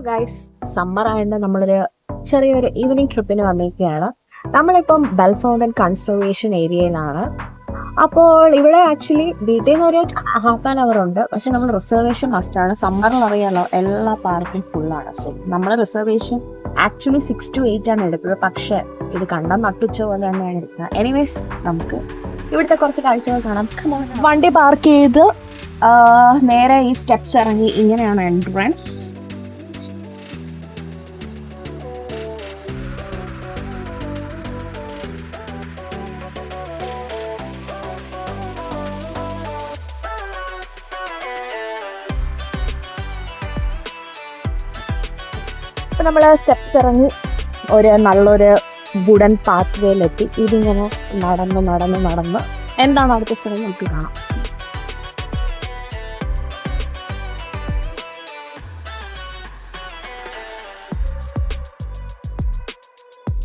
Guys, summer ആയതുകൊണ്ട് നമ്മളൊരു ചെറിയൊരു ഈവനിങ് ട്രിപ്പിന് വന്നിരിക്കുകയാണ്. നമ്മളിപ്പം ബെൽ ഫൗണ്ടൻ കൺസർവേഷൻ ഏരിയയിലാണ്. അപ്പോൾ ഇവിടെ ആക്ച്വലി വീട്ടിൽ നിന്ന് ഒരു ഹാഫ് ആൻ അവർ ഉണ്ട്, പക്ഷെ നമ്മൾ റിസർവേഷൻ മസ്റ്റാണ്. സമ്മറിൽ അറിയാലോ, എല്ലാ പാർക്കും ഫുള്ളാണ്. സോ നമ്മൾ റിസർവേഷൻ ആക്ച്വലി 6 to 8 ആണ് എടുത്തത്, പക്ഷെ ഇത് കണ്ട നട്ടുച്ച പോലെ തന്നെയാണ് എടുക്കുന്നത്. എനിവേസ്, നമുക്ക് ഇവിടുത്തെ കുറച്ച് കാഴ്ചകൾ കാണാം. വണ്ടി പാർക്ക് ചെയ്ത് നേരെ ഈ സ്റ്റെപ്സ് ഇറങ്ങി ഇങ്ങനെയാണ് എൻട്രൻസ്. ഇപ്പം നമ്മൾ സ്റ്റെപ്സ് ഇറങ്ങി നല്ലൊരു വുഡൻ പാത്ത് വേയിലെത്തി. ഇതിങ്ങനെ നടന്ന് എന്താണ് അടുത്ത സ്ഥലം നമുക്ക് കാണാം.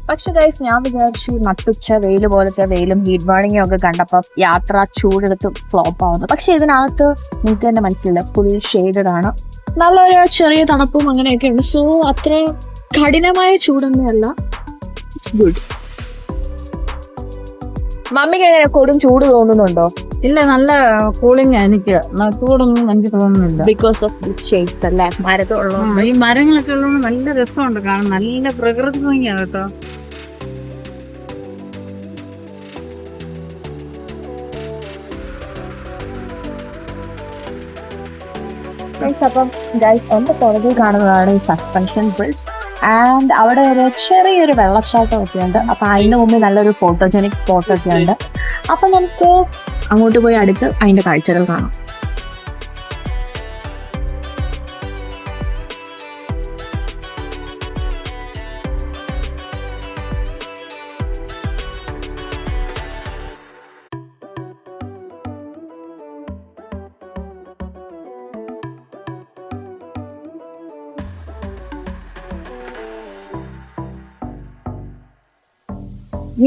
പക്ഷെ ഗൈസ്, ഞാൻ വിചാരിച്ചു നട്ടുച്ച വെയിൽ പോലത്തെ വെയിലും ഹീറ്റ് വാർണിങ്ങും ഒക്കെ കണ്ടപ്പോൾ യാത്ര ചൂടെടുത്ത് ഫ്ലോപ്പ് ആവുന്നു. പക്ഷെ ഇതിനകത്ത് നിങ്ങൾക്ക് തന്നെ മനസ്സിലായില്ല, ഫുൾ ഷെയ്ഡഡ് ആണ്. നല്ലൊരു ചെറിയ തണുപ്പും അങ്ങനെയൊക്കെ ഉണ്ട്. സോ അത്ര കഠിനമായ ചൂടൊന്നുമല്ല. It's good. മമ്മിക്ക് എങ്ങനെ കൊടും ചൂട് തോന്നുന്നുണ്ടോ? ഇല്ല, നല്ല കൂളിംഗ്. എനിക്ക് ചൂടൊന്നും എനിക്ക് തോന്നുന്നില്ല. ബിക്കോസ് ഓഫ് ദിസ് ഷെയ്ഡ്സ് അല്ലേ, മരത്തുള്ളത്. ഈ മരങ്ങളൊക്കെ ഉള്ളത് നല്ല രസമുണ്ട് കാണാൻ. നല്ല പ്രകൃതി ഭംഗിയാണ് കേട്ടോ. അപ്പം ഗൈസ്, എന്റെ പുറകിൽ കാണുന്നതാണ് ഈ സസ്പെൻഷൻ ബ്രിഡ്ജ്. ആൻഡ് അവിടെ ഒരു ചെറിയൊരു വെള്ളച്ചാട്ടം ഒക്കെ ഉണ്ട്. അപ്പൊ അതിന്റെ മുമ്പിൽ നല്ലൊരു ഫോട്ടോജനിക് സ്പോട്ട് ഒക്കെ ഉണ്ട്. അപ്പൊ നമുക്ക് അങ്ങോട്ട് പോയി അടുത്ത് അതിന്റെ കാഴ്ചകൾ കാണാം.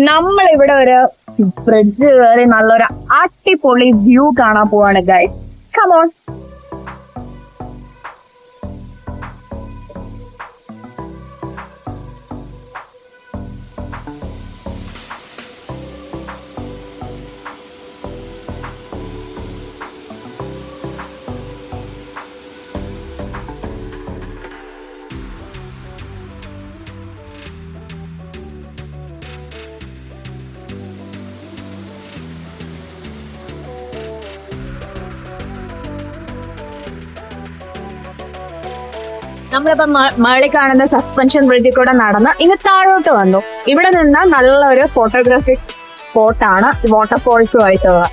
നമ്മളിവിടെ ഒരു ബ്രിഡ്ജ് കയറി നല്ലൊരു അടിപൊളി വ്യൂ കാണാൻ പോവാണ് ഗൈസ്. കമോൺ. നമ്മളിപ്പോ മേളിൽ കാണുന്ന സസ്പെൻഷൻ ബ്രിഡ്ജിൽ കൂടെ നടന്ന് ഇനി താഴോട്ട് വന്നു. ഇവിടെ നിന്ന് നല്ലൊരു ഫോട്ടോഗ്രാഫിക് സ്പോട്ടാണ്, വാട്ടർഫോൾസുമായിട്ടുള്ള.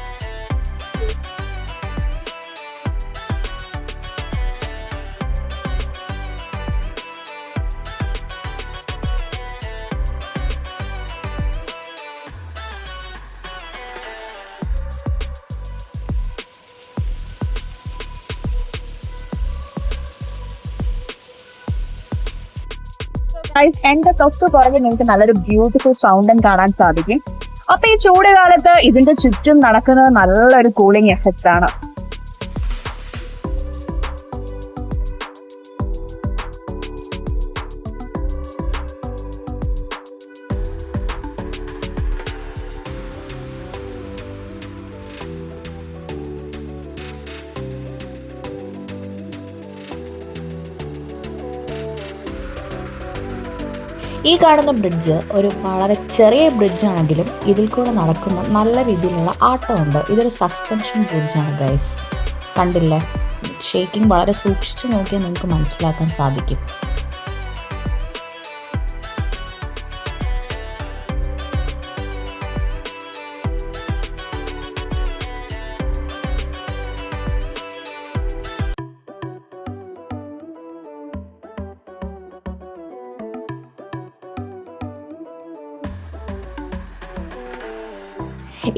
എന്റെ തൊട്ട് പുറകെ നിങ്ങൾക്ക് നല്ലൊരു ബ്യൂട്ടിഫുൾ ഫൗണ്ടൻ കാണാൻ സാധിക്കും. അപ്പൊ ഈ ചൂട് കാലത്ത് ഇതിന്റെ ചുറ്റും നടക്കുന്നത് നല്ലൊരു കൂളിംഗ് എഫക്റ്റ് ആണ്. ഈ കാണുന്ന ബ്രിഡ്ജ് വളരെ ചെറിയ ബ്രിഡ്ജ് ആണെങ്കിലും ഇതിൽ കൂടെ നടക്കുന്ന നല്ല രീതിയിലുള്ള ആട്ടമുണ്ട്. ഇതൊരു സസ്പെൻഷൻ ബ്രിഡ്ജാണ് ഗൈസ്. കണ്ടില്ലേ, ഷേക്കിംഗ് വളരെ സൂക്ഷിച്ചു നോക്കിയാൽ നിങ്ങൾക്ക് മനസ്സിലാക്കാൻ സാധിക്കും.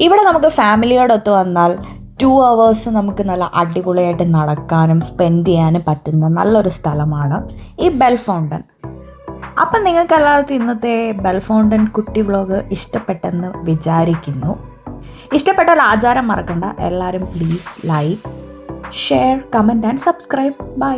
ഇവിടെ നമുക്ക് ഫാമിലിയോടൊത്ത് വന്നാൽ 2 hours നമുക്ക് നല്ല അടിപൊളിയായിട്ട് നടക്കാനും സ്പെൻഡ് ചെയ്യാനും പറ്റുന്ന നല്ലൊരു സ്ഥലമാണ് ഈ ബെൽ ഫൗണ്ടൻ. അപ്പം നിങ്ങൾക്ക് എല്ലാവർക്കും ഇന്നത്തെ ബെൽ ഫൗണ്ടൻ കുട്ടി വ്ളോഗ് ഇഷ്ടപ്പെട്ടെന്ന് വിചാരിക്കുന്നു. ഇഷ്ടപ്പെട്ടാൽ ആചാരം മറക്കണ്ട. എല്ലാവരും please like, share, comment and subscribe. By.